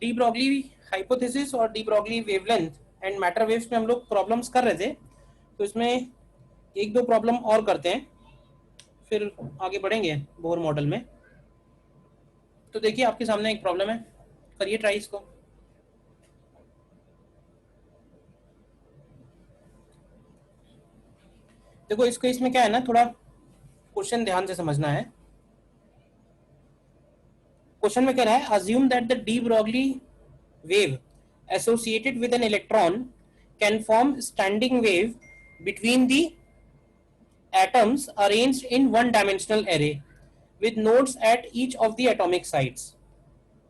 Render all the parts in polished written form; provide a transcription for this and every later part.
De Broglie hypothesis और de Broglie wavelength and matter waves में हम लोग प्रॉब्लम्स कर रहे थे, तो इसमें एक दो प्रॉब्लम और करते हैं, फिर आगे बढ़ेंगे बोर मॉडल में। तो देखिए आपके सामने एक प्रॉब्लम है, करिए ट्राई इसको। देखो इसको, इसमें क्या है ना, थोड़ा क्वेश्चन ध्यान से समझना है। क्वेश्चन में कह रहा है assume that the de Broglie wave associated with an electron can form standing wave between the atoms arranged in one dimensional array with nodes at each of the atomic sites।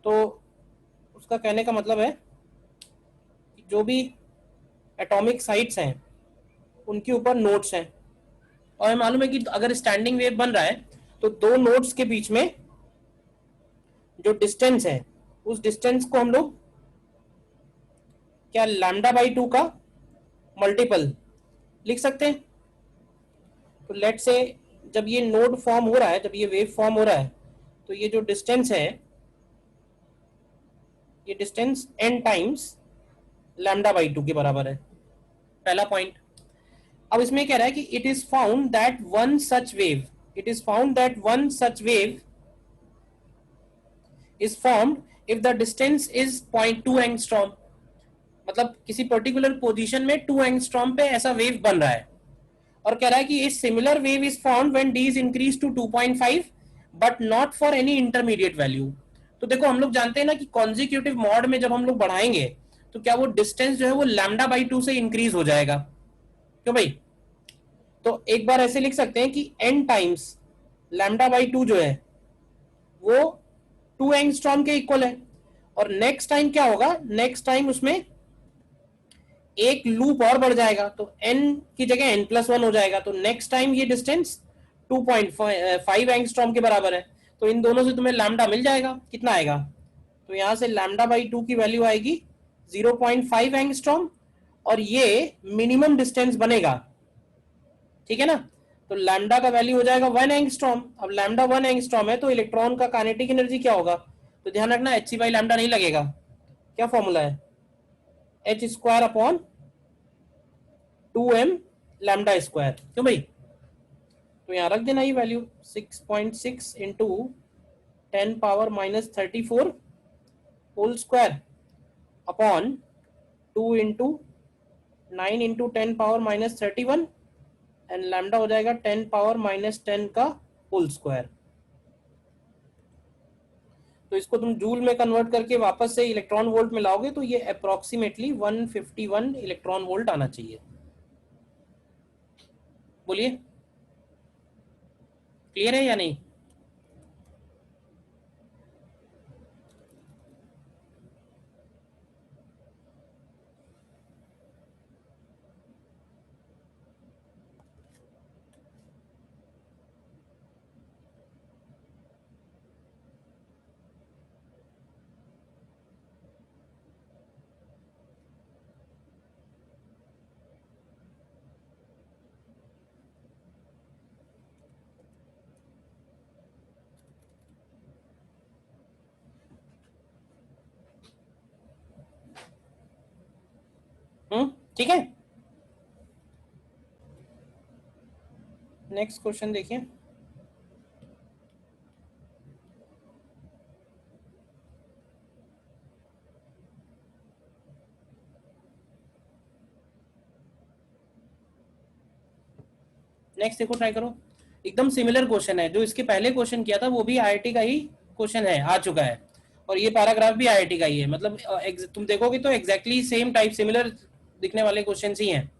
तो उसका कहने का मतलब है कि जो भी एटॉमिक साइट्स हैं उनके ऊपर नोड्स हैं, और हमें मालूम है कि अगर स्टैंडिंग वेव बन रहा है तो दो नोड्स के बीच में जो डिस्टेंस है उस डिस्टेंस को हम लोग क्या λ/2 का मल्टीपल लिख सकते हैं। तो लेट से जब ये नोड फॉर्म हो रहा है, जब ये वेव फॉर्म हो रहा है, तो ये जो डिस्टेंस है ये डिस्टेंस n टाइम्स λ/2 के बराबर है, पहला पॉइंट। अब इसमें कह रहा है कि it is found that one such wave, it is found that one such wave is formed if the distance is 0.2 angstrom. मतलब किसी पर्टिकुलर पोजीशन में 2 एंगस्ट्रॉम पे ऐसा वेव बन रहा है, और कह रहा है कि इस similar wave is found when d is increase to 2.5 but not for any intermediate value. तो देखो हम लोग जानते हैं ना कि कॉन्जिक्यूटिव मॉड में जब हम लोग बढ़ाएंगे तो क्या वो डिस्टेंस जो है वो λ/2 से इंक्रीज हो जाएगा, क्यों भाई? तो एक बार ऐसे लिख सकते हैं कि n टाइम्स λ/2 जो है वो 2 एंगस्ट्रॉम के इक्वल है, और नेक्स्ट टाइम क्या होगा, नेक्स्ट टाइम उसमें एक लूप और बढ़ जाएगा, तो n की जगह n+1 हो जाएगा, तो नेक्स्ट टाइम ये डिस्टेंस 2.5 एंगस्ट्रॉम के बराबर है। तो इन दोनों से तुम्हें लैम्डा मिल जाएगा, कितना आएगा, तो यहां से λ/2 की वैल्यू आएगी 0.5 एंगस्ट्रॉम, और ये मिनिमम डिस्टेंस बनेगा, ठीक है ना। तो लैम्डा का वैल्यू हो जाएगा 1 एंगस्ट्रॉम। अब लैम्डा 1 एंगस्ट्रॉम है तो इलेक्ट्रॉन का काइनेटिक एनर्जी क्या होगा, तो ध्यान रखना hc/λ नहीं लगेगा, क्या फॉर्मूला है, h² / 2m λ², क्यों भाई? तो यहां रख देना ये value 6.6 into 10⁻⁻34 whole square upon 2 into 9 into 10⁻⁻31 and lambda हो जाएगा 10⁻⁻10 का होल स्क्वायर। तो इसको तुम जूल में कन्वर्ट करके वापस से इलेक्ट्रॉन वोल्ट में लाओगे तो ये अप्रोक्सीमेटली 151 इलेक्ट्रॉन वोल्ट आना चाहिए। बोलिए क्लियर है या नहीं? ठीक है। नेक्स्ट क्वेश्चन देखिए, नेक्स्ट देखो, ट्राई करो। एकदम सिमिलर क्वेश्चन है, जो इसके पहले क्वेश्चन किया था वो भी आईआईटी का ही क्वेश्चन है, आ चुका है, और ये पैराग्राफ भी आईआईटी का ही है। मतलब तुम देखोगे तो एग्जैक्टली सेम टाइप सिमिलर दिखने वाले क्वेश्चन ही हैं।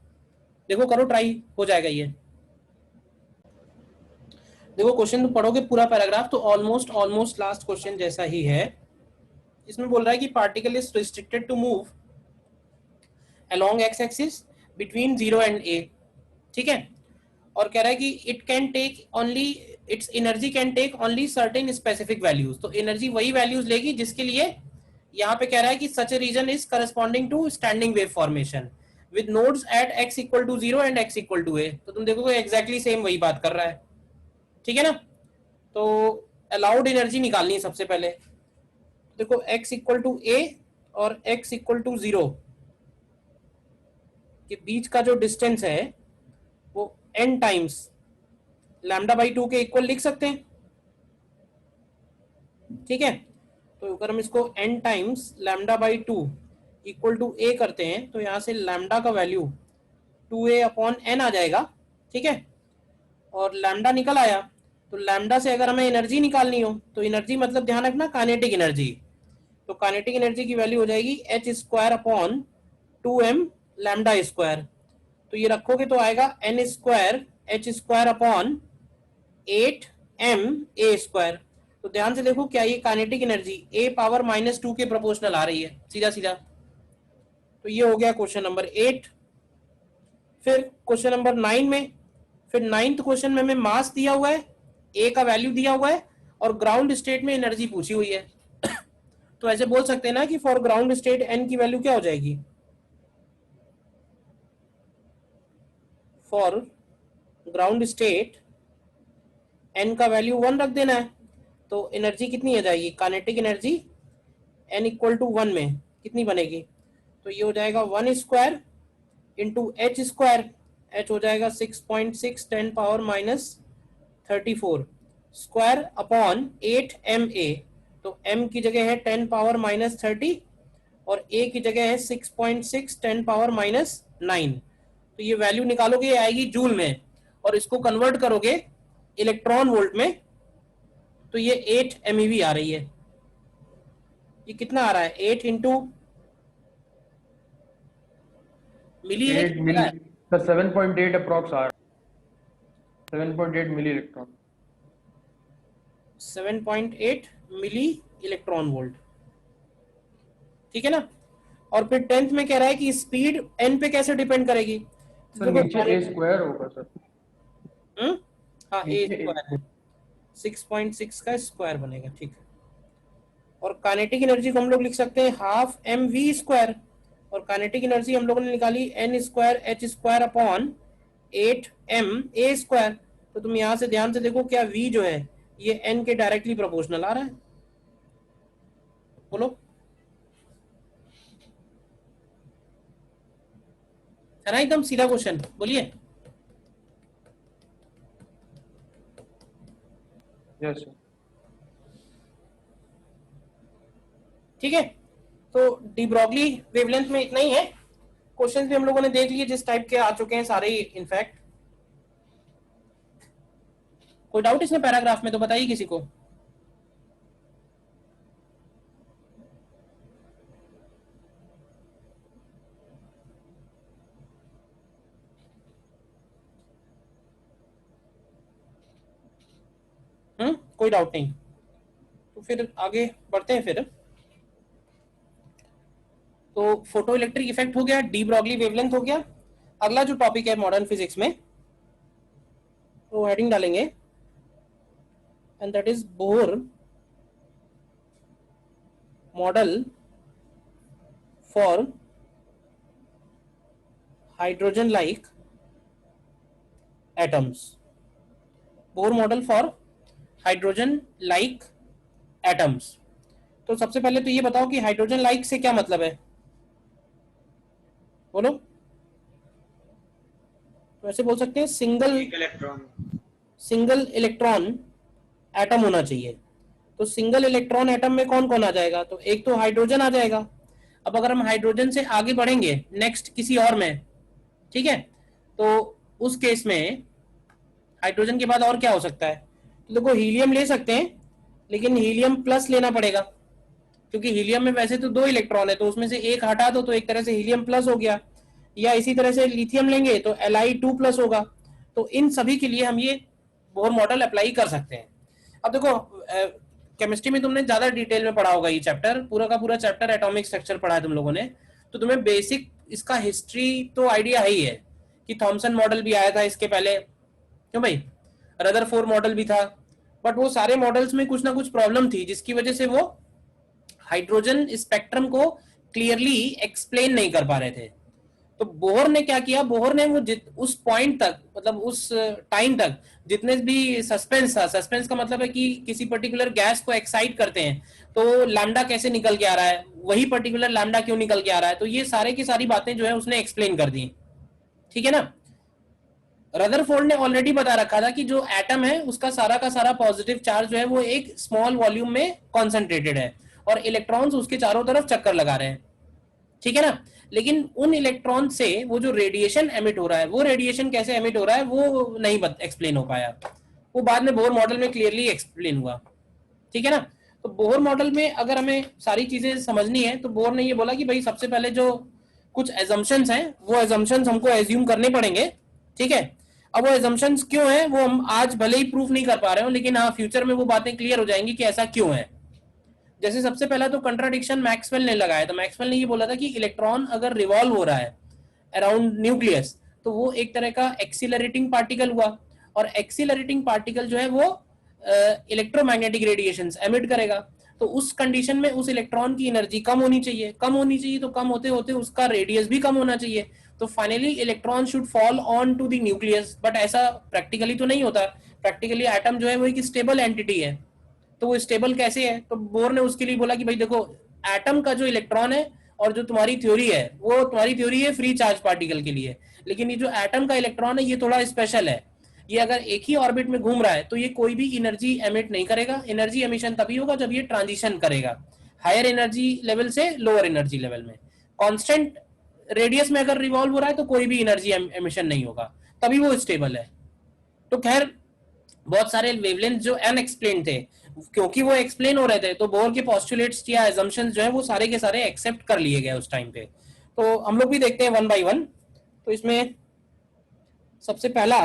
देखो करो ट्राई, हो जाएगा ये। देखो क्वेश्चन तुम पढ़ोगे पूरा पैराग्राफ तो ऑलमोस्ट ऑलमोस्ट लास्ट क्वेश्चन जैसा ही है। इसमें बोल रहा है कि particle is restricted to move along x axis between 0 and a, ठीक है, और कह रहा है कि it can take only, its energy can take only certain specific values. तो एनर्जी वही वैल्यूज लेगी जिसके लिए यहाँ पे कह रहा है कि such a region is corresponding to standing wave formation with nodes at x = 0 and x = a। तो तुम देखोगे एग्जैक्टली सेम वही बात कर रहा है, ठीक है ना। तो अलाउड एनर्जी निकालनी है सबसे पहले। देखो x इक्वल टू ए और x इक्वल टू 0 के बीच का जो डिस्टेंस है वो n टाइम्स लैम्डा बाई 2 के इक्वल लिख सकते हैं, ठीक है। तो अगर हम इसको n times lambda by 2 equal to a करते हैं तो यहाँ से लैम्डा का वैल्यू 2a अपॉन n आ जाएगा, ठीक है। और लैम्डा निकल आया, तो लैम्डा से अगर हमें एनर्जी निकालनी हो तो एनर्जी मतलब ध्यान रखना काइनेटिक एनर्जी, तो काइनेटिक एनर्जी की वैल्यू हो जाएगी h square upon 2m lambda square. तो ये रखोगे तो आएगा n square h square upon 8m a square. तो ध्यान से देखो क्या ये काइनेटिक एनर्जी a पावर -2 के प्रोपोर्शनल आ रही है सीधा सीधा। तो ये हो गया क्वेश्चन नंबर 8। फिर क्वेश्चन नंबर 9 में, फिर 9th क्वेश्चन में हमें मास दिया हुआ है, ए का वैल्यू दिया हुआ है और ग्राउंड स्टेट में एनर्जी पूछी हुई है। तो ऐसे बोल सकते हैं ना कि फॉर ग्राउंड स्टेट एन की वैल्यू क्या हो जाएगी, फॉर ग्राउंड स्टेट एन का वैल्यू 1 रख देना है। तो एनर्जी कितनी आ जाएगी, kinetic energy N equal to 1 में कितनी बनेगी, तो ये हो जाएगा 1 square into H square, H हो जाएगा 6.6 10 पावर -34 स्क्वायर अपॉन 8ma। तो m की जगह है 10 पावर -30 और a की जगह है 6.6 10 पावर -9। तो ये वैल्यू निकालोगे ये आएगी जूल में और इसको कन्वर्ट करोगे इलेक्ट्रॉन वोल्ट में तो ये 8 MeV आ रही है। ये कितना आ रहा है, 8 इंटू मिली है, 8 मिली सर 7.8 अप्रॉक्स आ रहा है, 7.8 milli electron, 7.8 milli electron volt, ठीक है ना। और फिर 10th में कह रहा है कि स्पीड n पे कैसे डिपेंड करेगी, सर नीचे a स्क्वायर होगा सर, हाँ a नीचे स्क्वायर 6.6 का स्क्वायर बनेगा, ठीक है। और काइनेटिक एनर्जी को हम लोग लिख सकते हैं हाफ mv स्क्वायर, और काइनेटिक एनर्जी हम लोगों ने निकाली n square h square upon 8m a square. तो तुम यहाँ से ध्यान से देखो क्या v जो है ये n के डायरेक्टली प्रोपोर्शनल आ रहा है, बोलो है ना, एकदम सीधा क्वेश्चन, बोलिए। यस सर, ठीक है, तो डी ब्रॉगली वेवलेंथ में इतना ही है। क्वेश्चंस भी हम लोगों ने देख लिए जिस टाइप के आ चुके हैं सारे ही इनफैक्ट। कोई डाउट इसमें पैराग्राफ में तो बताइए किसी को। कोई डाउट नहीं, तो फिर आगे बढ़ते हैं। फिर तो फोटो इलेक्ट्रिक इफेक्ट हो गया, डी ब्रॉगली वेवलेंथ हो गया। अगला जो टॉपिक है मॉडर्न फिजिक्स में, तो हेडिंग डालेंगे and that is Bohr model for hydrogen like atoms. Bohr model for hydrogen like atoms. तो सबसे पहले तो ये बताओ कि हाइड्रोजन लाइक से क्या मतलब है, बोलो। तो ऐसे बोल सकते हैं सिंगल इलेक्ट्रॉन एटम होना चाहिए। तो सिंगल इलेक्ट्रॉन एटम में कौन कौन आ जाएगा, तो एक तो हाइड्रोजन आ जाएगा। अब अगर हम हाइड्रोजन से आगे बढ़ेंगे नेक्स्ट किसी और में, ठीक है, तो उस केस में हाइड्रोजन के बाद और क्या हो सकता है, तो देखो हीलियम ले सकते हैं लेकिन हीलियम प्लस लेना पड़ेगा, क्योंकि हीलियम में वैसे तो 2 इलेक्ट्रॉन है तो उसमें से एक हटा दो तो एक तरह से हीलियम प्लस हो गया। या इसी तरह से लिथियम लेंगे तो Li2 प्लस होगा। तो इन सभी के लिए हम ये बोर मॉडल अप्लाई कर सकते हैं। अब देखो केमिस्ट्री में तुमने ज्यादा डिटेल में पढ़ा होगा, ये चैप्टर पूरा का पूरा चैप्टर एटॉमिक स्ट्रक्चर पढ़ा है तुम लोगों ने, तो तुम्हें बेसिक इसका हिस्ट्री तो आइडिया है ही है कि थॉमसन मॉडल भी आया था इसके पहले, क्यों भाई, रदरफोर्ड मॉडल भी था। बट वो सारे मॉडल्स में कुछ ना कुछ प्रॉब्लम थी जिसकी वजह से वो हाइड्रोजन स्पेक्ट्रम को क्लियरली एक्सप्लेन नहीं कर पा रहे थे। तो बोहर ने क्या किया, बोहर ने वो उस पॉइंट तक, मतलब उस टाइम तक जितने भी सस्पेंस था, सस्पेंस का मतलब है कि किसी पर्टिकुलर गैस को एक्साइट करते हैं, तो लैम्डा कैसे निकल के आ रहा है, वही पर्टिकुलर लैम्डा क्यों निकल के आ रहा है, तो ये सारे की सारी बातें जो है उसने एक्सप्लेन कर दी। ठीक है ना। रदरफोर्ड ने ऑलरेडी बता रखा था कि जो एटम है उसका सारा का सारा पॉजिटिव चार्ज जो है वो एक स्मॉल वॉल्यूम में कॉन्सेंट्रेटेड है और इलेक्ट्रॉन्स उसके चारों तरफ चक्कर लगा रहे हैं। ठीक है ना। लेकिन उन इलेक्ट्रॉन से वो जो रेडिएशन एमिट हो रहा है, वो रेडिएशन कैसे एमिट हो रहा है वो नहीं एक्सप्लेन हो पाया। वो बाद में बोर मॉडल में क्लियरली एक्सप्लेन हुआ। ठीक है ना। तो बोर मॉडल में अगर हमें सारी चीजें समझनी है तो बोर ने ये बोला कि भाई सबसे पहले जो कुछ एजम्पशंस हैं वो एजम्पशंस हमको एज्यूम करने पड़ेंगे। ठीक है। अब वो एजम्पशंस क्यों हैं वो हम आज भले ही प्रूफ नहीं कर पा रहे हो, लेकिन हाँ फ्यूचर में वो बातें क्लियर हो जाएंगी कि ऐसा क्यों है। जैसे सबसे पहला तो कंट्राडिक्शन मैक्सवेल ने लगाया, तो मैक्सवेल ने ये बोला था कि इलेक्ट्रॉन अगर रिवॉल्व हो रहा है अराउंड न्यूक्लियस तो वो एक तरह का एक्सीलरेटिंग पार्टिकल हुआ, और एक्सीलरेटिंग पार्टिकल जो है वो इलेक्ट्रोमैग्नेटिक रेडिएशंस एमिट करेगा। तो उस कंडीशन में उस इलेक्ट्रॉन की एनर्जी कम होनी चाहिए, कम होनी चाहिए, तो कम होते होते उसका रेडियस भी कम होना चाहिए। तो finally electron should fall on to the nucleus, but ऐसा प्रैक्टिकली तो नहीं होता। प्रैक्टिकली एटम जो है वो एक स्टेबल एंटिटी है, तो वो स्टेबल कैसे है, तो बोर ने उसके लिए बोला कि भाई देखो एटम का जो इलेक्ट्रॉन है और जो तुम्हारी थ्योरी है वो तुम्हारी थ्योरी है फ्री चार्ज पार्टिकल के लिए, लेकिन ये जो एटम का इलेक्ट्रॉन है ये थोड़ा स्पेशल है। ये अगर एक ही ऑर्बिट में घूम रहा है तो ये कोई भी एनर्जी एमिट नहीं करेगा। एनर्जी एमिशन तभी होगा जब ये ट्रांजिशन करेगा हायर एनर्जी लेवल से लोअर एनर्जी लेवल में। कांस्टेंट रेडियस में अगर रिवॉल्व हो रहा है तो कोई भी एनर्जी एमिशन नहीं होगा, तभी वो स्टेबल है। तो खैर बहुत सारे वेवलेंथ जो अनएक्सप्लेन थे, क्योंकि वो एक्सप्लेन हो रहे थे तो बोर के पोस्टुलेट्स या एजम्पशंस जो है वो सारे के सारे एक्सेप्ट कर लिए गए उस टाइम पे। तो हम लोग भी देखते हैं वन बाय वन। तो इसमें सबसे पहले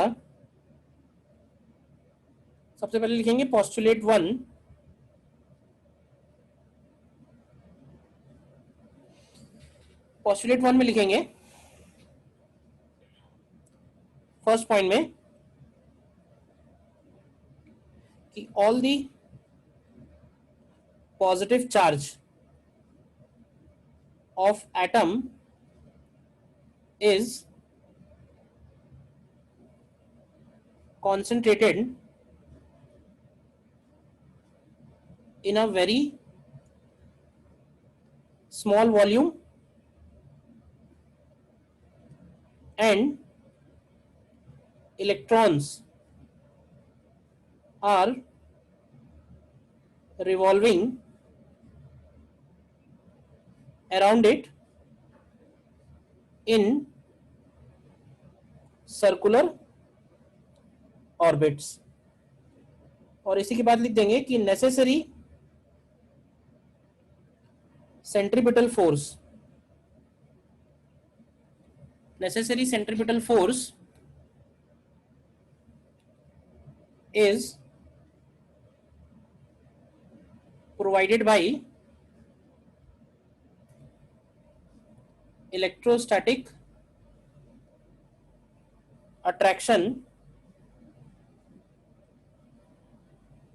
लिखेंगे पोस्टुलेट वन। पोस्टुलेट वन में लिखेंगे फर्स्ट पॉइंट में कि all the positive charge of atom is concentrated in a very small volume and electrons are revolving around it in circular orbits। और इसी के बाद लिख देंगे कि necessary centripetal force is provided by electrostatic attraction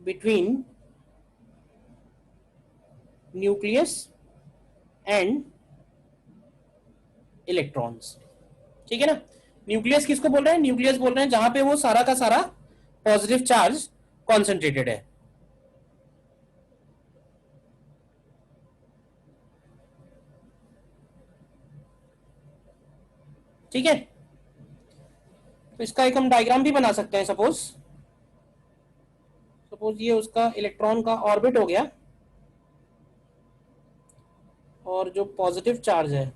between nucleus and electrons। ठीक है ना। न्यूक्लियस किसको बोल रहे हैं, न्यूक्लियस बोल रहे हैं जहां पे वो सारा का सारा पॉजिटिव चार्ज कॉन्सेंट्रेटेड है। ठीक है। तो इसका एक हम डायग्राम भी बना सकते हैं। सपोज ये उसका इलेक्ट्रॉन का ऑर्बिट हो गया और जो पॉजिटिव चार्ज है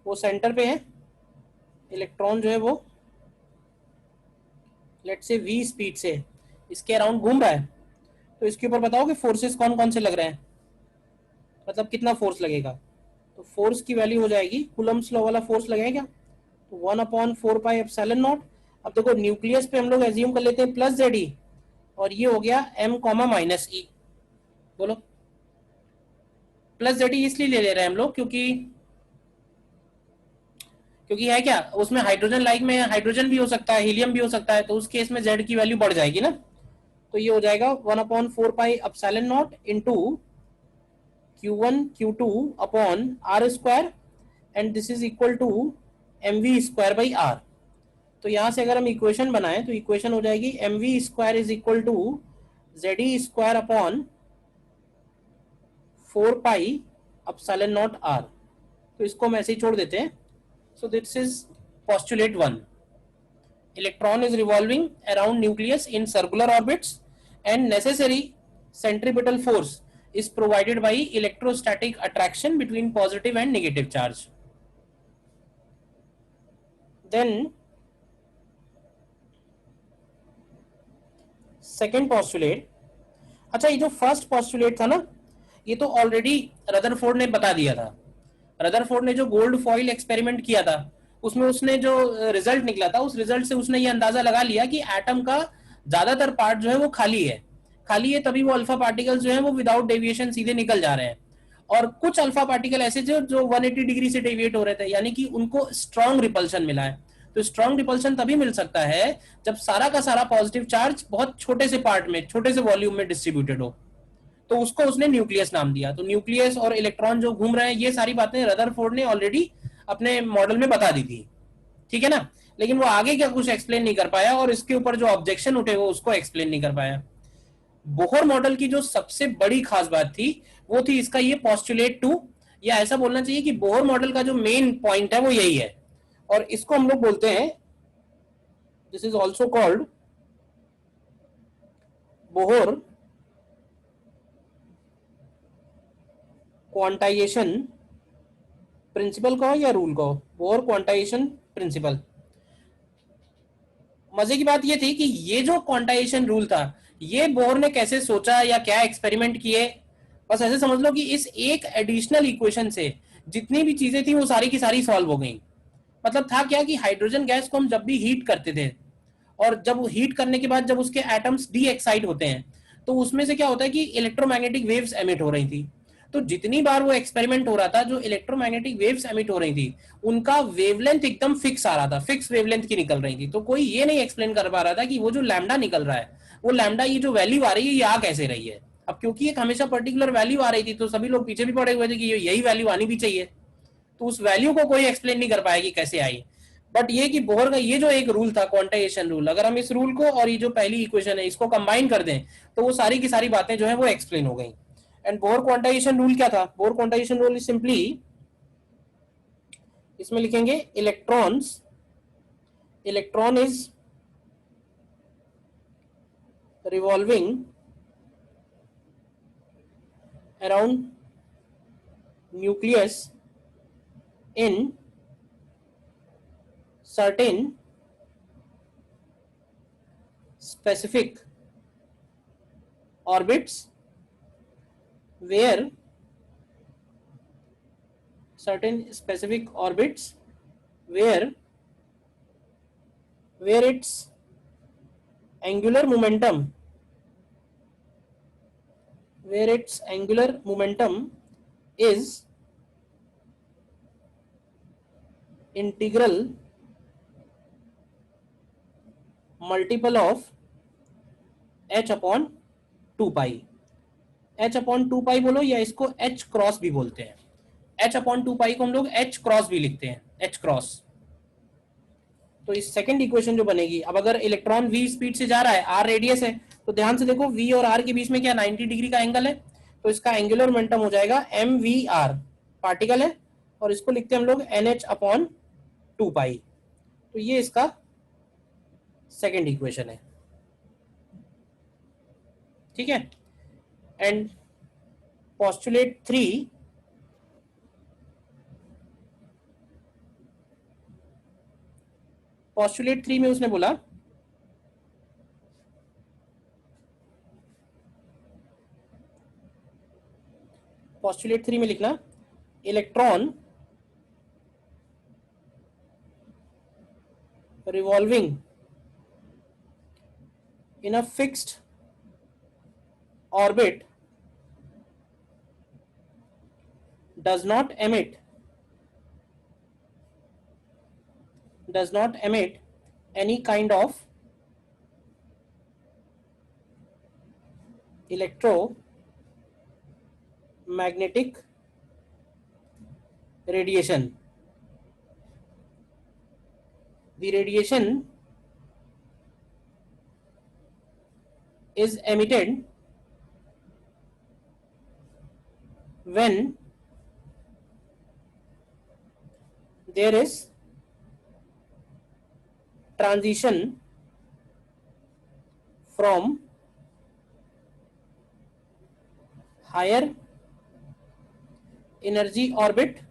वो सेंटर पे है। इलेक्ट्रॉन जो है वो लेट से v स्पीड से इसके अराउंड घूम रहा है। तो इसके ऊपर बताओ कि फोर्सेस कौन कौन से लग रहे हैं, मतलब कितना फोर्स लगेगा। तो फोर्स की वैल्यू हो जाएगी, कूलम्ब्स लॉ वाला फोर्स लगेगा तो 1/4πε0। अब देखो न्यूक्लियस पे हम लोग एज्यूम कर लेते हैं प्लस ZE और ये हो गया m, -e। बोलो प्लस ZE इसलिए ले रहे हैं हम लोग क्योंकि है क्या उसमें हाइड्रोजन लाइक में हाइड्रोजन भी हो सकता है, हीलियम भी हो सकता है, तो उस केस में Z की वैल्यू बढ़ जाएगी ना। तो ये हो जाएगा 1/4πε0 into Q1 Q2 upon R² and this is equal to mv²/r। तो यहां से अगर हम इक्वेशन बनाएं तो इक्वेशन हो जाएगी mv² is equal to ZE² upon 4 pi epsilon naught R. तो इसको हम ऐसे ही छोड़ देते हैं। So this is postulate 1। Electron is revolving around nucleus in circular orbits and necessary centripetal force is provided by electrostatic attraction between positive and negative charge. Then second postulate, अच्छा ये जो फर्स्ट postulate था ना, ये तो already Rutherford ने बता दिया था। रदरफोर्ड ने जो गोल्ड फॉइल एक्सपेरिमेंट किया था उसमें उसने जो रिजल्ट निकला था उस रिजल्ट से उसने ये अंदाजा लगा लिया कि एटम का ज्यादातर पार्ट जो है वो खाली है। खाली है तभी वो अल्फा पार्टिकल्स जो है वो विदाउट डेविएशन सीधे निकल जा रहे हैं। और कुछ अल्फा पार्टिकल ऐसे जो 180 डिग्री से डेविएट हो रहे थे, यानी कि उनको स्ट्रॉन्ग रिपल्शन मिला है। तो स्ट्रॉन्ग रिपल्शन तभी मिल सकता है जब सारा का सारा पॉजिटिव चार्ज बहुत छोटे से पार्ट में, छोटे से वॉल्यूम में डिस्ट्रीब्यूटेड हो। तो उसको उसने न्यूक्लियस नाम दिया। तो न्यूक्लियस और इलेक्ट्रॉन जो घूम रहे हैं, ये सारी बातें रदरफोर्ड ने ऑलरेडी अपने मॉडल में बता दी थी, ठीक है ना। लेकिन वो आगे क्या कुछ एक्सप्लेन नहीं कर पाया और इसके ऊपर जो ऑब्जेक्शन उठे वो उसको एक्सप्लेन नहीं कर पाया। बोहर मॉडल की जो सबसे बड़ी खास बात थी वो थी इसका ये पोस्टुलेट 2, या ऐसा बोलना चाहिए कि बोहर मॉडल का जो मेन पॉइंट है वो यही है। और इसको हम लोग बोलते हैं, this is also called Bohr quantization principle कहो या रूल कहो, बोहर क्वांटाइजेशन प्रिंसिपल। मजे की बात ये थी कि ये जो क्वांटाइजेशन रूल था ये बोहर ने कैसे सोचा या क्या एक्सपेरिमेंट किए, बस ऐसे समझ लो कि इस एक एडिशनल इक्वेशन से जितनी भी चीजें थी वो सारी की सारी सॉल्व हो गई। मतलब था क्या कि हाइड्रोजन गैस को हम जब भी हीट करते थे और जब हीट करने के बाद जब उसके एटम्स डी एक्साइट होते हैं तो उसमें से क्या होता है कि इलेक्ट्रोमैग्नेटिक वेव्स एमिट हो रही थी। तो जितनी बार वो एक्सपेरिमेंट हो रहा था जो इलेक्ट्रोमैग्नेटिक वेव्स एमिट हो रही थी उनका वेवलेंथ एकदम फिक्स आ रहा था, फिक्स वेवलेंथ की निकल रही थी। तो कोई ये नहीं एक्सप्लेन कर पा रहा था कि वो जो लैम्डा निकल रहा है, वो लैम्डा ये जो वैल्यू आ रही है ये आ कैसे रही है। अब क्योंकि एक हमेशा पर्टिकुलर वैल्यू आ रही थी तो सभी लोग पीछे भी पड़े हुए थे कि यही वैल्यू आनी भी चाहिए। तो उस वैल्यू को कोई एक्सप्लेन नहीं कर पाया कि कैसे आई। बट ये कि बोहर का ये जो एक रूल था क्वांटाइजेशन रूल, अगर हम इस रूल को और ये जो पहली इक्वेशन है इसको कंबाइन कर दें तो वो सारी की सारी बातें जो है वो एक्सप्लेन हो गई। एंड बोहर क्वांटाइजेशन रूल क्या था? Bohr quantization rule is simply, इसमें लिखेंगे electrons, electron is revolving around nucleus in certain specific orbits where certain specific orbits where its angular momentum, where its angular momentum is integral multiple of h upon 2 pi. h upon 2 पाई बोलो या इसको h cross भी बोलते हैं। h upon 2 पाई को हम लोग h cross भी लिखते हैं, h क्रॉस। तो इस सेकंड इक्वेशन जो बनेगी, अब अगर इलेक्ट्रॉन v स्पीड से जा रहा है, r रेडियस है, तो ध्यान से देखो v और r के बीच में क्या 90 डिग्री का एंगल है, तो इसका एंगुलर मोमेंटम हो जाएगा mvr, पार्टिकल है, और इसको लिखते हैं हम लोग nh अपॉन 2 पाई। तो ये इसका सेकंड इक्वेशन है, ठीक है। एंड पोस्टुलेट 3, पोस्टुलेट 3 में उसने बोला पोस्टुलेट 3 में लिखना electron revolving in a fixed orbit does not emit any kind of electromagnetic radiation. The radiation is emitted when there is transition from higher energy orbit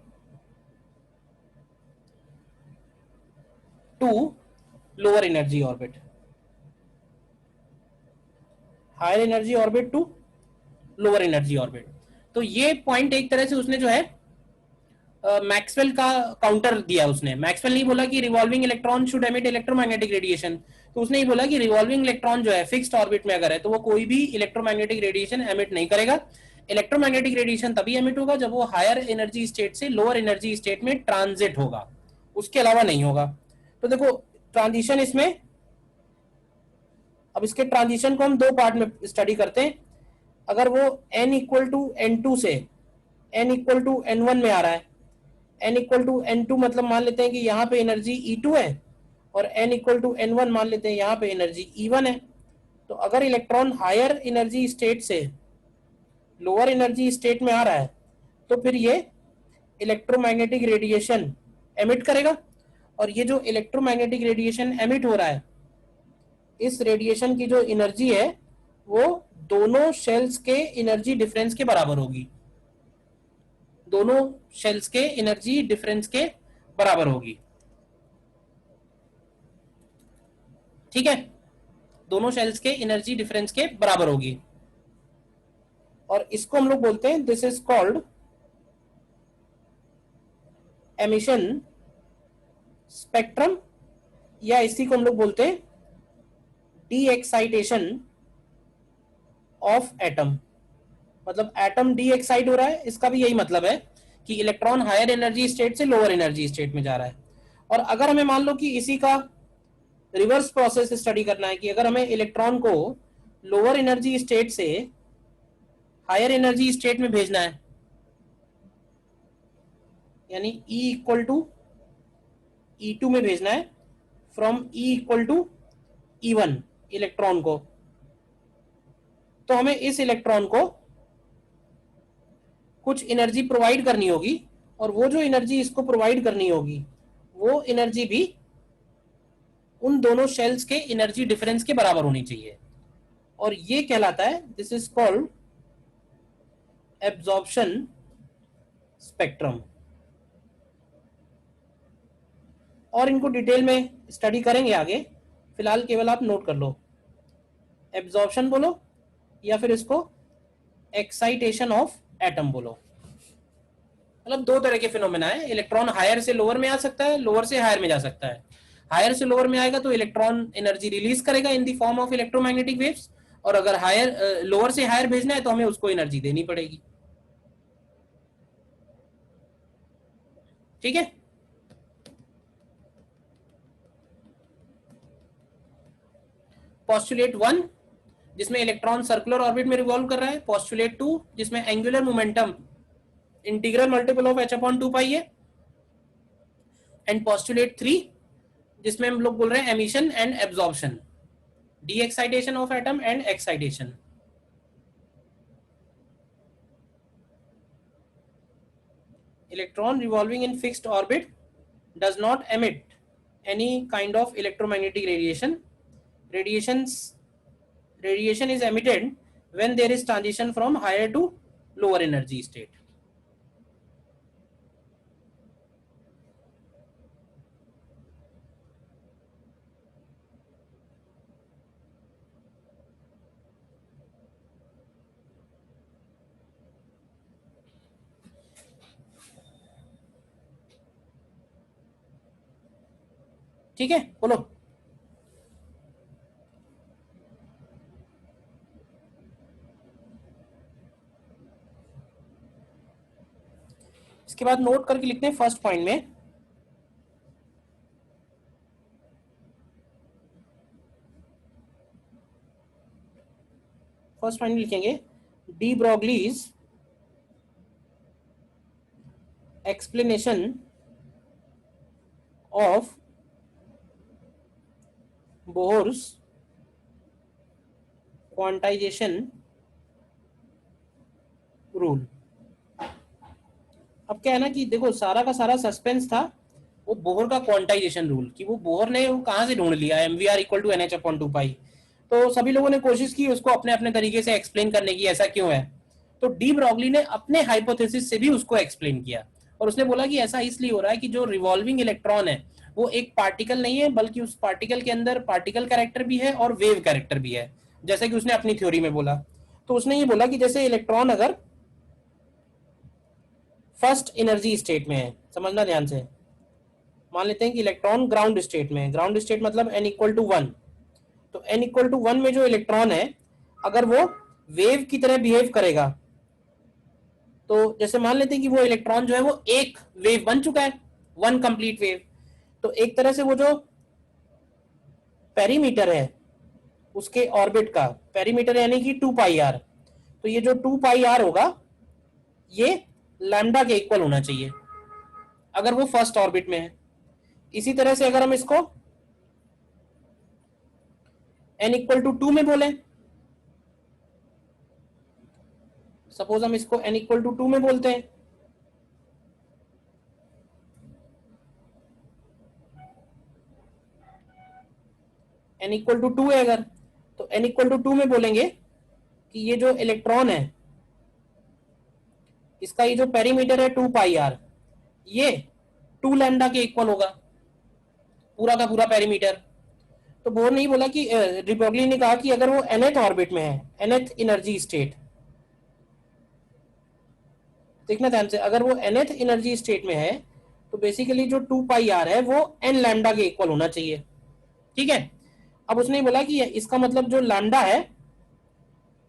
to lower energy orbit, higher energy orbit to lower energy orbit. तो ये point एक तरह से उसने जो है Maxwell का counter दिया। उसने मैक्सवेल नहीं बोला कि revolving electron should emit electromagnetic radiation, तो उसने ही बोला कि रिवॉल्विंग इलेक्ट्रॉन जो है फिक्स्ड ऑर्बिट में अगर है तो वो कोई भी इलेक्ट्रोमैग्नेटिक रेडिएशन एमिट नहीं करेगा। इलेक्ट्रोमैग्नेटिक रेडिएशन तभी एमिट होगा जब वो हायर एनर्जी स्टेट से लोअर एनर्जी स्टेट में ट्रांजिट होगा, उसके अलावा नहीं होगा। तो देखो ट्रांजिशन इसमें, अब इसके ट्रांजिशन को हम दो पार्ट में स्टडी करते हैं। अगर वो n इक्वल टू n2 से n इक्वल टू n1 में आ रहा है, n इक्वल टू n2 मतलब मान लेते हैं कि यहाँ पे एनर्जी E2 है, और n इक्वल टू n1 मान लेते हैं यहाँ पे एनर्जी E1 है। तो अगर इलेक्ट्रॉन हायर एनर्जी स्टेट से लोअर एनर्जी स्टेट में आ रहा है तो फिर ये इलेक्ट्रोमैग्नेटिक रेडिएशन एमिट करेगा, और ये जो इलेक्ट्रोमैग्नेटिक रेडिएशन एमिट हो रहा है, इस रेडिएशन की जो एनर्जी है वो दोनों शेल्स के एनर्जी डिफरेंस के बराबर होगी, दोनों शेल्स के एनर्जी डिफरेंस के बराबर होगी। ठीक है, दोनों शेल्स के एनर्जी डिफरेंस के बराबर होगी, और इसको हम लोग बोलते हैं, this is called emission spectrum, या इसी को हम लोग बोलते हैं डी एक्साइटेशन ऑफ एटम। मतलब एटम डी एक्साइट हो रहा है, इसका भी यही मतलब है कि इलेक्ट्रॉन हायर एनर्जी स्टेट से लोअर एनर्जी स्टेट में जा रहा है। और अगर हमें मान लो कि इसी का रिवर्स प्रोसेस स्टडी करना है कि अगर हमें इलेक्ट्रॉन को लोअर एनर्जी स्टेट से हायर एनर्जी स्टेट में भेजना है, यानी E इक्वल टू E2 में भेजना है, from E equal to E1 electron को, तो हमें इस इलेक्ट्रॉन को कुछ एनर्जी प्रोवाइड करनी होगी, और वो जो एनर्जी इसको प्रोवाइड करनी होगी वो एनर्जी भी उन दोनों शेल्स के एनर्जी डिफरेंस के बराबर होनी चाहिए, और ये कहलाता है, this is called absorption spectrum. और इनको डिटेल में स्टडी करेंगे आगे, फिलहाल केवल आप नोट कर लो, एब्जॉर्प्शन बोलो या फिर इसको एक्साइटेशन ऑफ एटम बोलो। मतलब दो तरह के फिनोमेना है, इलेक्ट्रॉन हायर से लोअर में आ सकता है, लोअर से हायर में जा सकता है। हायर से लोअर में आएगा तो इलेक्ट्रॉन एनर्जी रिलीज करेगा in the form of electromagnetic waves, और अगर हायर लोअर से हायर भेजना है तो हमें उसको एनर्जी देनी पड़ेगी। ठीक है, पोस्टुलेट 1 जिसमें इलेक्ट्रॉन सर्कुलर ऑर्बिट में रिवॉल्व कर रहा है, पोस्टुलेट 2 जिसमें angular momentum integral multiple of h/2 है, एंड पोस्टुलेट 3 जिसमें हम लोग बोल रहे हैं emission and absorption, D excitation of atom and excitation. Electron revolving in fixed orbit does not emit any kind of electromagnetic radiation. Radiation is emitted when there is transition from higher to lower energy state. ठीक है, बोलो। इसके बाद note करके लिखते हैं first point में, first point लिखेंगे D Broglie's explanation of Bohr's quantization rule. क्या है ना कि देखो सारा का सारा सस्पेंस था वो बोहर का क्वांटाइजेशन रूल, कि वो बोहर ने वो कहाँ से ढूंढ लिया m we r equal to N H upon two pi. तो सभी लोगों ने कोशिश की उसको अपने अपने तरीके से एक्सप्लेन करने की, ऐसा क्यों है। तो डी ब्रॉगली ने अपने हाइपोथेसिस से भी उसको एक्सप्लेन किया, और उसने बोला कि ऐसा इसलिए हो रहा है कि जो रिवॉल्विंग इलेक्ट्रॉन है वो एक पार्टिकल नहीं है, बल्कि उस पार्टिकल के अंदर पार्टिकल कैरेक्टर भी है और वेव कैरेक्टर भी है, जैसे कि उसने अपनी थ्योरी में बोला। तो उसने ये बोला कि जैसे इलेक्ट्रॉन अगर फर्स्ट एनर्जी स्टेट में है, समझना ध्यान से, मान लेते हैं कि इलेक्ट्रॉन ग्राउंड स्टेट में है, ग्राउंड स्टेट मतलब n इक्वल टू वन, तो n इक्वल टू वन में जो इलेक्ट्रॉन है अगर वो वेव की तरह बिहेव करेगा, तो जैसे मान लेते हैं कि वो इलेक्ट्रॉन जो है वो एक वेव बन चुका है, वन कंप्लीट वेव। तो एक तरह से वो जो पेरीमीटर है उसके ऑर्बिट का, पेरीमीटर यानी कि 2 पाई आर, तो ये जो 2 पाई आर होगा ये लैम्डा के इक्वल होना चाहिए अगर वो फर्स्ट ऑर्बिट में है। इसी तरह से अगर हम इसको n इक्वल टू 2 में बोले, सपोज हम इसको n इक्वल टू 2 में बोलते हैं, n इक्वल टू 2 है अगर, तो n इक्वल टू 2 में बोलेंगे कि ये जो इलेक्ट्रॉन है इसका ये जो पेरीमीटर है 2 पाई आर, ये 2 लैम्डा के इक्वल होगा पूरा का पूरा पेरीमीटर। तो बोर नहीं बोला कि डी ब्रॉगली ने कहा कि अगर वो nth ऑर्बिट में है, nth एनर्जी स्टेट, देखना ध्यान से, अगर वो nth एनर्जी स्टेट में है तो बेसिकली जो 2 पाई आर है वो n लैम्डा के इक्वल होना चाहिए, ठीक है। अब उसने बोला कि इसका मतलब जो लैम्डा है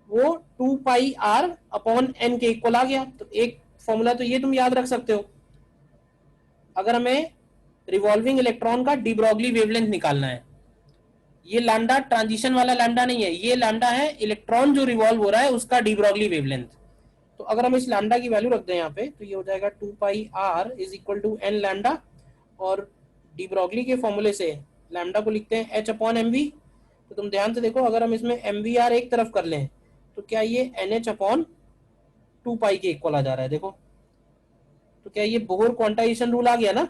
वो 2 पाई आर अपॉन n के इक्वल आ गया। तो एक फॉर्मूला तो ये तुम याद रख सकते हो, अगर हमें रिवॉल्विंग इलेक्ट्रॉन का डी ब्रॉगली वेवलेंथ निकालना है, ये लैम्डा ट्रांजिशन वाला लैम्डा नहीं है, ये लैम्डा है इलेक्ट्रॉन जो रिवॉल्व हो रहा है उसका डी ब्रॉगली वेवलेंथ। तो अगर हम इस लैम्डा की वैल्यू रख दें यहाँ पे, तो ये हो जाएगा 2 pi r is equal to n lambda, और डी ब्रॉगली के फॉर्मूले से लैम्डा को लिखते हैं एच अपॉन एम वी। तो तुम ध्यान से देखो, अगर हम इसमें एम वी आर एक तरफ कर लें तो क्या ये एन एच अपॉन 2 पाई के इक्वल आ जा रहा है, देखो। तो क्या ये बोहर क्वांटाइजेशन रूल आ गया ना।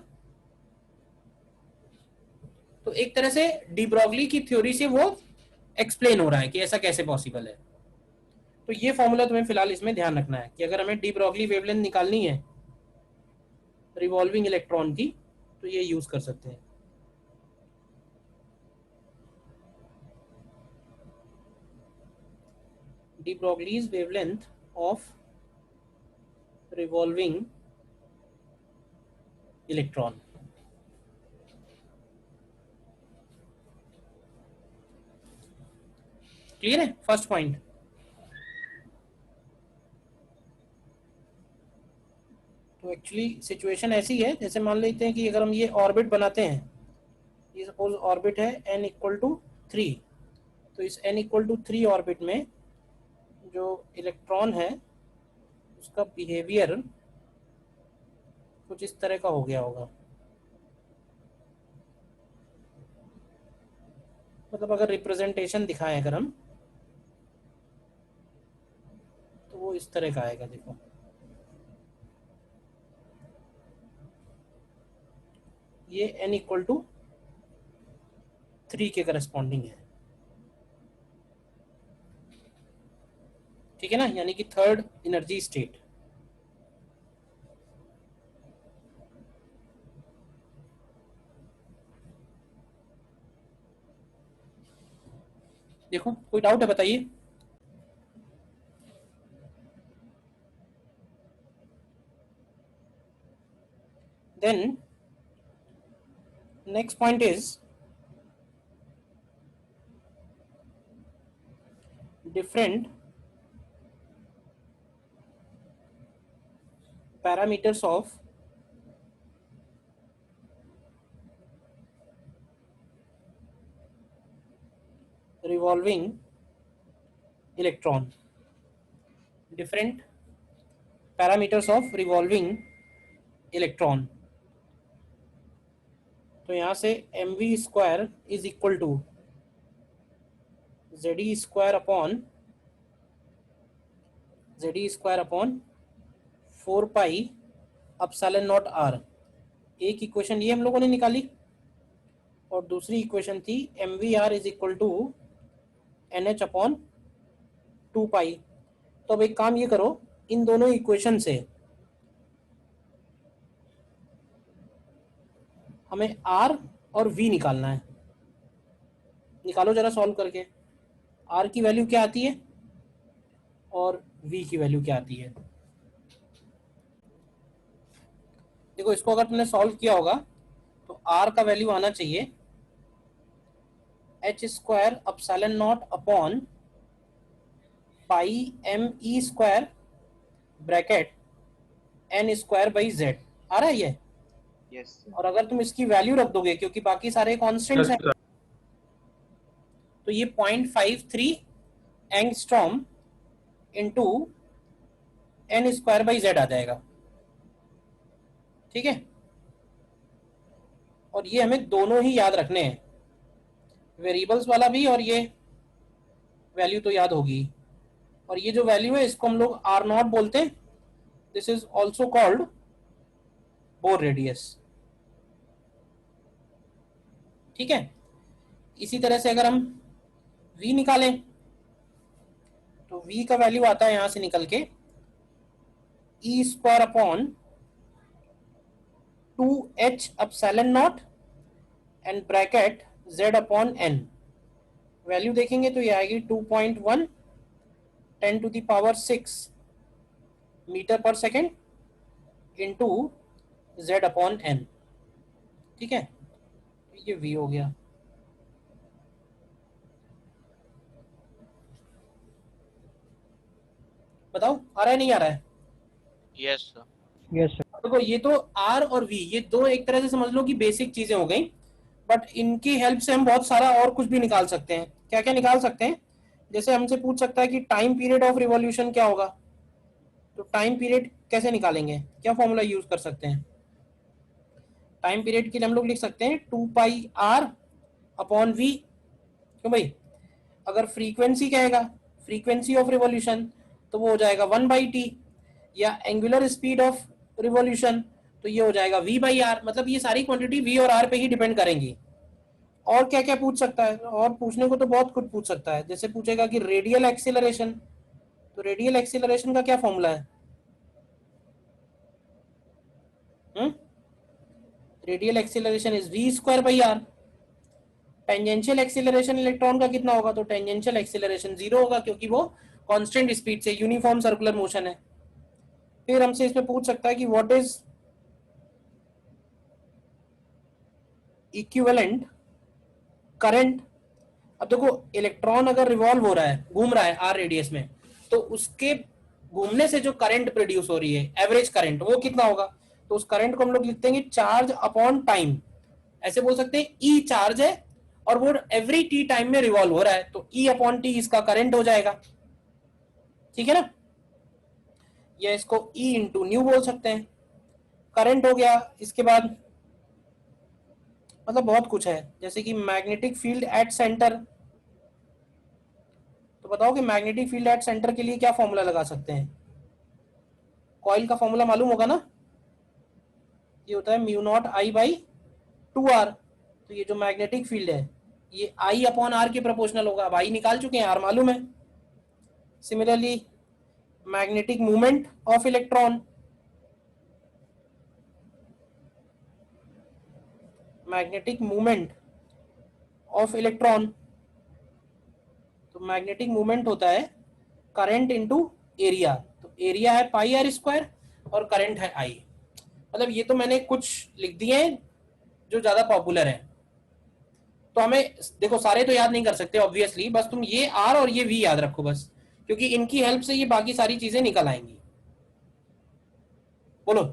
तो एक तरह से डी ब्रॉगली की थ्योरी से वो एक्सप्लेन हो रहा है कि ऐसा कैसे पॉसिबल है। तो ये फॉर्मूला तुम्हें फिलहाल इसमें ध्यान रखना है कि अगर हमें डी ब्रॉगली वेवलेंथ निकालनी है रिवॉल्विंग इलेक्ट्रॉन की तो ये यूज कर सकते हैं। De Broglie's wavelength of revolving electron, clear है फर्स्ट पॉइंट। तो एक्चुअली सिचुएशन ऐसी है, जैसे मान लेते हैं कि अगर हम ये ऑर्बिट बनाते हैं, ये सपोज ऑर्बिट है n इक्वल टू 3, तो इस n इक्वल टू 3 ऑर्बिट में जो इलेक्ट्रॉन है उसका बिहेवियर कुछ इस तरह का हो गया होगा, मतलब अगर रिप्रेजेंटेशन दिखाएं अगर हम, तो वो इस तरह का आएगा, देखो ये n इक्वल टू 3 के करस्पॉन्डिंग है, ठीक है ना, यानी कि थर्ड एनर्जी स्टेट। देखो कोई डाउट है बताइए। Then next point is different parameters of revolving electron, different parameters of revolving electron। तो यहाँ से M V square is equal to Z D square upon 4 pi epsilon naught R. एक equation ये हम लोगों ने निकाली और दूसरी इक्वेशन थी M we R is equal to N H upon 2 pi. तो अब एक काम ये करो, इन दोनों इक्वेशन से हमें आर और वी निकालना है। निकालो जरा सॉल्व करके, आर की वैल्यू क्या आती है और वी की वैल्यू क्या आती है। देखो इसको अगर तुमने सॉल्व किया होगा तो आर का वैल्यू आना चाहिए h square epsilon naught upon pi M E square bracket n square by z. आ रहा है ये? Yes sir. और अगर तुम इसकी वैल्यू रख दोगे क्योंकि बाकी सारे कॉन्स्टेंट्स हैं, तो ये 0.53 angstrom into n square by z आ जाएगा। ठीक है, और ये हमें दोनों ही याद रखने हैं, वेरिएबल्स वाला भी और ये वैल्यू तो याद होगी। और ये जो वैल्यू है इसको हम लोग आर नॉट बोलते हैं। This is also called bore radius. ठीक है, इसी तरह से अगर हम v निकालें तो v का वैल्यू आता है यहां से निकल के e square upon 2h epsilon naught and bracket z upon n। Value देखेंगे तो ये आएगी 2.1 10⁶ metre per second into z upon n। ठीक है, ये v हो गया। बताओ आ रहा है नहीं आ रहा है? Yes sir. Yes sir. देखो ये तो R और V ये दो एक तरह से समझ लो कि बेसिक चीजें हो गई, बट इनकी हेल्प से हम बहुत सारा और कुछ भी निकाल सकते हैं। क्या क्या निकाल सकते हैं? जैसे हमसे पूछ सकता है कि टाइम पीरियड ऑफ रिवॉल्यूशन क्या होगा, तो टाइम पीरियड कैसे निकालेंगे, क्या फॉर्मूला यूज कर सकते हैं? टाइम पीरियड के लिए हम लोग लिख सकते हैं 2πr अपॉन v। क्यों भाई? अगर फ्रीक्वेंसी कहेगा, फ्रीक्वेंसी ऑफ रिवॉल्यूशन, तो वो हो जाएगा 1/t, या एंगुलर स्पीड ऑफ रिवॉल्यूशन तो ये हो जाएगा v/r। मतलब ये सारी क्वांटिटी v और r पे ही डिपेंड करेंगी। और क्या क्या पूछ सकता है? और पूछने को तो बहुत कुछ पूछ सकता है। जैसे पूछेगा कि रेडियल एक्सीलरेशन, तो रेडियल एक्सीलरेशन का क्या फॉर्मूला है? Radial acceleration is v square by r। Tangential acceleration electron का कितना होगा? तो टेंजेंशियल एक्सीलरेशन 0 होगा क्योंकि वो कांस्टेंट स्पीड से यूनिफॉर्म सर्कुलर मोशन है। फिर हमसे इसमें पूछ सकता है कि व्हाट इज इक्विवेलेंट करंट। अब देखो इलेक्ट्रॉन अगर रिवॉल्व हो रहा है, घूम रहा है आर रेडियस में, तो उसके घूमने से जो करंट प्रोड्यूस हो रही है एवरेज करंट, वो कितना होगा? तो उस करंट को हम लोग लिख देंगे चार्ज अपॉन टाइम। ऐसे बोल सकते हैं ई चार्ज है और वो एवरी टी टाइम में रिवॉल्व हो रहा है, तो ई अपॉन टी इसका करंट हो जाएगा। ठीक है ना? या इसको ई इंटू न्यू बोल सकते हैं, करंट हो गया। इसके बाद मतलब बहुत कुछ है, जैसे कि मैग्नेटिक फील्ड एट सेंटर। तो बताओ कि मैग्नेटिक फील्ड एट सेंटर के लिए क्या फॉर्मूला लगा सकते हैं? कॉइल का फॉर्मूला मालूम होगा ना, ये होता है mu not I by 2r। तो ये जो मैग्नेटिक फील्ड है ये आई अपॉन आर के प्रोपोर्शनल होगा। अब आई निकाल चुके हैं, आर मालूम है। Similarly magnetic movement of electron, magnetic movement of electron, तो मैग्नेटिक मूवमेंट होता है करंट इनटू एरिया। तो एरिया है पाई आर स्क्वायर और करंट है आई। मतलब ये तो मैंने कुछ लिख दिए हैं जो ज्यादा पॉपुलर है। तो हमें देखो सारे तो याद नहीं कर सकते ऑब्वियसली, बस तुम ये आर और ये वी याद रखो बस, क्योंकि इनकी हेल्प से ये बाकी सारी चीजें निकल आएंगी। बोलो,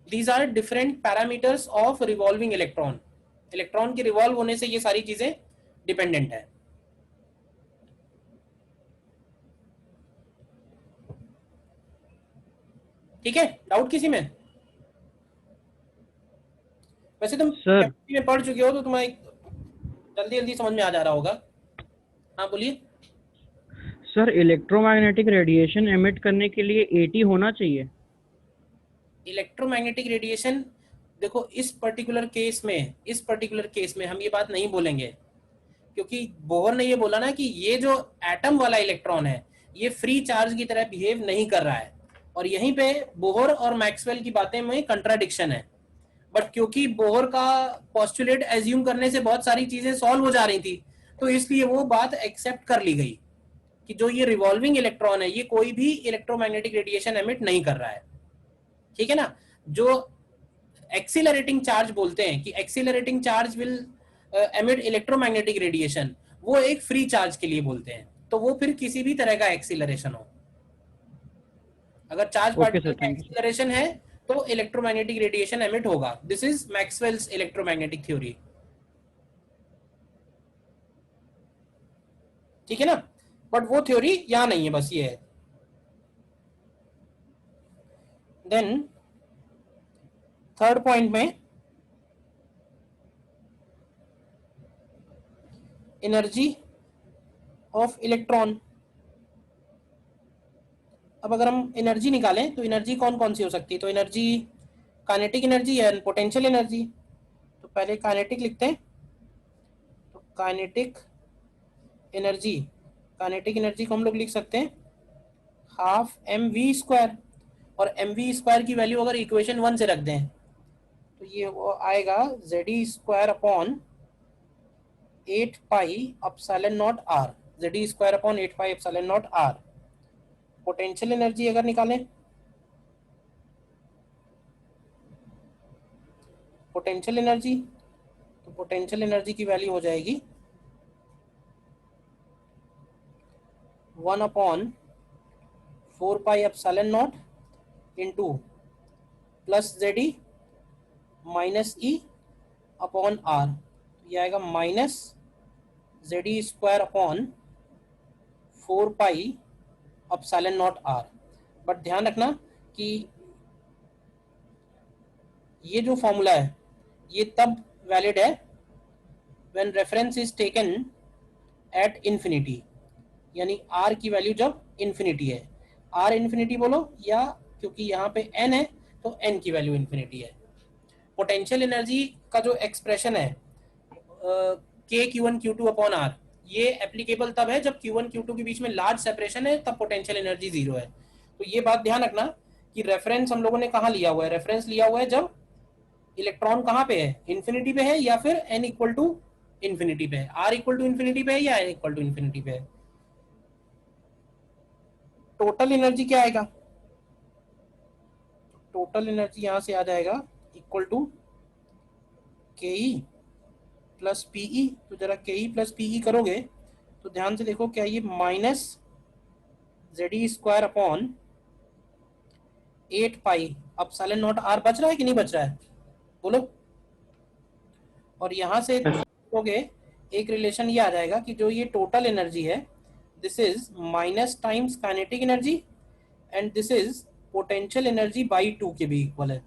दीज आर different parameters of revolving electron. Electron के रिवॉल्व होने से ये सारी चीजें डिपेंडेंट है। ठीक है, डाउट किसी में? वैसे तुम सर में पढ़ चुके हो तो तुम्हें जल्दी जल्दी समझ में आ जा रहा होगा। हाँ बोलिए। सर इलेक्ट्रोमैग्नेटिक रेडिएशन एमिट करने के लिए 80 होना चाहिए। इलेक्ट्रोमैग्नेटिक रेडिएशन, देखो इस पर्टिकुलर केस में हम ये बात नहीं बोलेंगे, क्योंकि बोहर ने ये बोला ना कि ये जो एटम वाला इलेक्ट्रॉन है ये फ्री चार्ज की तरह बिहेव नहीं कर रहा है, और यहीं पे बोहर और मैक्सवेल की बातें में कंट्राडिक्शन है। बट क्योंकि बोहर का पोस्टुलेट एज्यूम करने से बहुत सारी चीजें सॉल्व हो जा रही थी, तो इसलिए वो बात एक्सेप्ट कर ली गई कि जो ये रिवॉल्विंग इलेक्ट्रॉन है ये कोई भी इलेक्ट्रोमैग्नेटिक रेडिएशन एमिट नहीं कर रहा है। ठीक है ना। जो एक्सीलरेटिंग चार्ज बोलते हैं कि accelerating charge will emit electromagnetic radiation, वो एक फ्री चार्ज के लिए बोलते हैं, तो वो फिर किसी भी तरह का एक्सीलरेशन हो, अगर चार्ज ओके सर, पार्टिकल का थैंक यू सर। एक्सीलरेशन है तो इलेक्ट्रोमैग्नेटिक रेडिएशन एमिट होगा। This is Maxwell's electromagnetic theory. ठीक है ना। बट वो थ्योरी यहां नहीं है, बस ये है। देन थर्ड पॉइंट में एनर्जी ऑफ इलेक्ट्रॉन। अब अगर हम एनर्जी निकालें तो एनर्जी कौन कौन सी हो सकती है, तो एनर्जी काइनेटिक एनर्जी है, पोटेंशियल एनर्जी। तो पहले काइनेटिक लिखते हैं, तो काइनेटिक एनर्जी को हम लोग लिख सकते हैं हाफ एम वी स्क्वायर, और एम वी स्क्वायर की वैल्यू अगर इक्वेशन 1 से रख दें तो ये वो आएगा Z E square upon 8 pi epsilon naught R, Z E square upon 8 pi epsilon naught R. Potential energy अगर निकालें, पोटेंशियल एनर्जी, तो पोटेंशियल एनर्जी की वैल्यू हो जाएगी 1 upon 4 pi epsilon naught into plus Z E minus E upon R, ये आएगा minus Z E square upon 4 pi epsilon naught R. But ध्यान रखना कि ये जो फॉर्मूला है ये तब वैलिड है when reference is taken at infinity, यानी आर की वैल्यू जब इन्फिनिटी है, आर इन्फिनिटी बोलो, या क्योंकि यहाँ पे एन है तो एन की वैल्यू इन्फिनिटी है। पोटेंशियल एनर्जी का जो एक्सप्रेशन है K Q one Q two upon R, ये एप्लीकेबल तब है जब Q1 Q2 के बीच में लार्ज सेपरेशन है, तब पोटेंशियल एनर्जी जीरो है। तो ये बात ध्यान रखना कि रेफरेंस हम लोगों ने कहाँ लिया हुआ है, रेफरेंस लिया हुआ है जब इलेक्ट्रॉन कहाँ पे है, इन्फिनिटी पे है, या फिर n इक्वल टू इन्फिनिटी पे है, r इक्वल टू इन्फिनिटी पे है, या n इक्वल टू इन्फिनिटी पे है। टोटल एनर्जी क्या आएगा, टोटल एनर्जी यहां से आ जाएगा इक्वल टू के ई प्लस पीई। तो जरा के ई प्लस पीई करोगे तो ध्यान से देखो क्या ये minus Z E square upon 8 pi epsilon naught R बच रहा है कि नहीं बच रहा है, बोलो। और यहां से देखोगे एक रिलेशन ये आ जाएगा कि जो ये टोटल एनर्जी है this is minus times kinetic energy and this is potential energy by 2 के भी इक्वल है।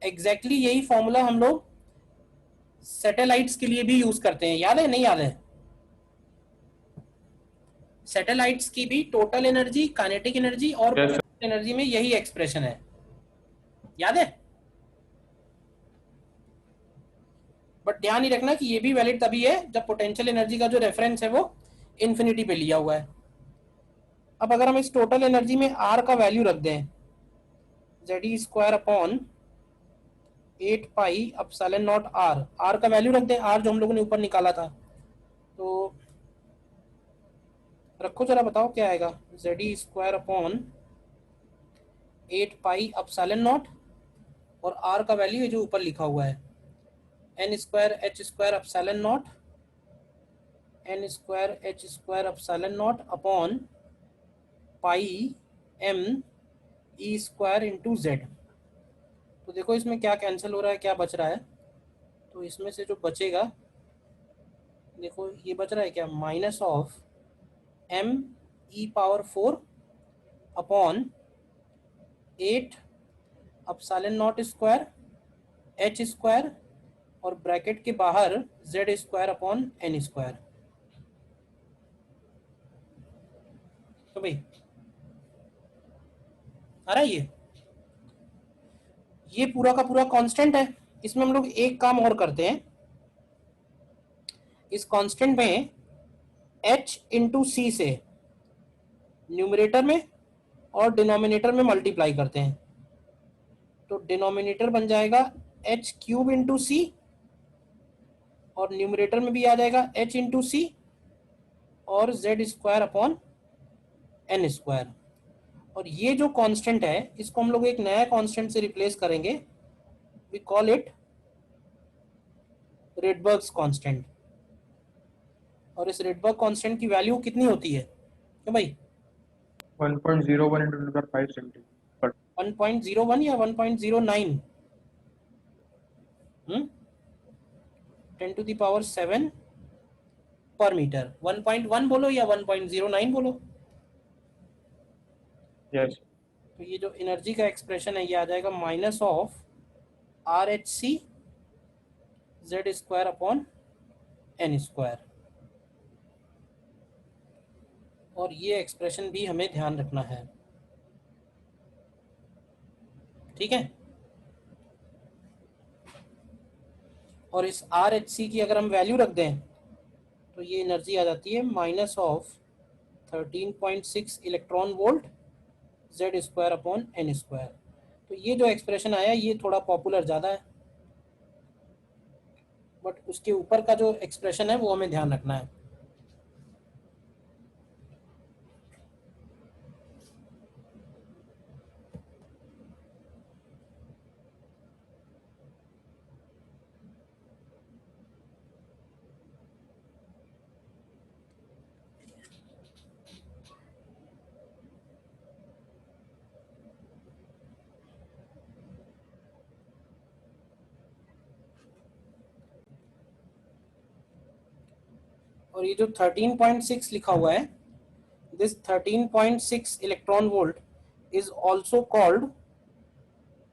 एग्जैक्टली यही फॉर्मूला हम लोग सैटेलाइट्स के लिए भी यूज करते हैं, याद है नहीं याद है। सैटेलाइट्स की भी टोटल एनर्जी, काइनेटिक एनर्जी और एनर्जी में यही एक्सप्रेशन है, याद है। बट ध्यान ही रखना कि ये भी वैलिड तभी है जब पोटेंशियल एनर्जी का जो रेफरेंस है वो इन्फिनिटी पे लिया हुआ है। अब अगर हम इस टोटल एनर्जी में आर का वैल्यू रख दें Z E square upon 8 pi epsilon naught R, R का वैल्यू रख दें, आर जो हम लोगों ने ऊपर निकाला था, तो रखो जरा, बताओ क्या आएगा, Z E square upon 8 pi epsilon naught, और आर का वैल्यू जो ऊपर लिखा हुआ है N square H square epsilon naught, N square H square epsilon naught upon pi M E square into Z. तो देखो इसमें क्या कैंसिल हो रहा है, क्या बच रहा है, तो इसमें से जो बचेगा देखो ये बच रहा है क्या, minus of M E power 4 upon 8 epsilon naught square H square और ब्रैकेट के बाहर Z square upon N square. तो भाई आ रहा है ये, ये पूरा का पूरा कांस्टेंट है। इसमें हम लोग एक काम और करते हैं, इस कांस्टेंट में h इंटू सी से न्यूमरेटर में और डिनोमिनेटर में मल्टीप्लाई करते हैं, तो डिनोमिनेटर बन जाएगा h क्यूब इंटू सी और न्यूमरेटर में भी आ जाएगा h इंटू सी और z square upon N square. और ये जो कांस्टेंट है इसको हम लोग एक नया कांस्टेंट से रिप्लेस करेंगे, we call it Rydberg's constant. और इस रेडबर्ग कांस्टेंट की वैल्यू कितनी होती है क्यों भाई? 1.01 into 5 सेंटीमीटर 1.01 या 1.09? 10 to the power 7 पर मीटर। 1.1 बोलो या 1.09 बोलो। यस तो ये जो एनर्जी का एक्सप्रेशन है ये आ जाएगा minus of R H C Z square upon N square. और ये एक्सप्रेशन भी हमें ध्यान रखना है, ठीक है। और इस आर एच सी की अगर हम वैल्यू रख दें तो ये एनर्जी आ जाती है minus of 13.6 electron volt Z square upon N square. तो ये जो एक्सप्रेशन आया ये थोड़ा पॉपुलर ज़्यादा है, बट उसके ऊपर का जो एक्सप्रेशन है वो हमें ध्यान रखना है। और ये जो 13.6 लिखा हुआ है, this 13.6 electron volt is also called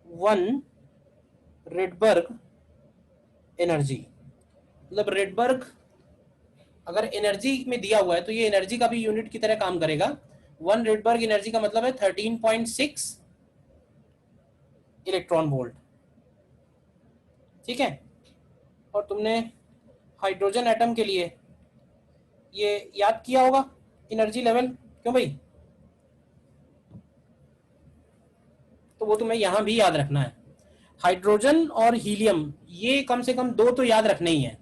1 Rydberg energy. मतलब रेडबर्ग अगर एनर्जी में दिया हुआ है तो ये एनर्जी का भी यूनिट की तरह काम करेगा। 1 रेडबर्ग एनर्जी का मतलब है 13.6 इलेक्ट्रॉन वोल्ट, ठीक है। और तुमने हाइड्रोजन एटम के लिए ये याद किया होगा एनर्जी लेवल, क्यों भाई? तो वो तुम्हें यहां भी याद रखना है। हाइड्रोजन और हीलियम ये कम से कम 2 तो याद रखने ही है,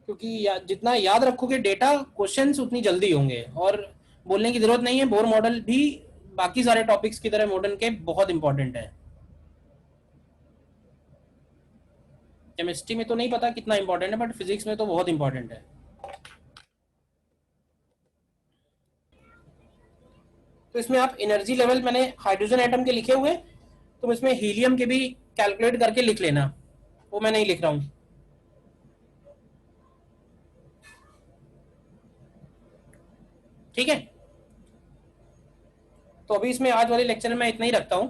क्योंकि जितना याद रखोगे डेटा क्वेश्चंस उतनी जल्दी होंगे। और बोलने की जरूरत नहीं है, बोर मॉडल भी बाकी सारे टॉपिक्स की तरह मॉडर्न के बहुत इंपॉर्टेंट है। केमिस्ट्री में तो नहीं पता कितना इंपॉर्टेंट है, बट फिजिक्स में तो बहुत इंपॉर्टेंट है। तो इसमें आप एनर्जी लेवल मैंने हाइड्रोजन एटम के लिखे हुए, तुम इसमें हीलियम के भी कैलकुलेट करके लिख लेना, वो मैं नहीं लिख रहा हूं, ठीक है। तो अभी इसमें आज वाले लेक्चर में मैं इतना ही रखता हूं।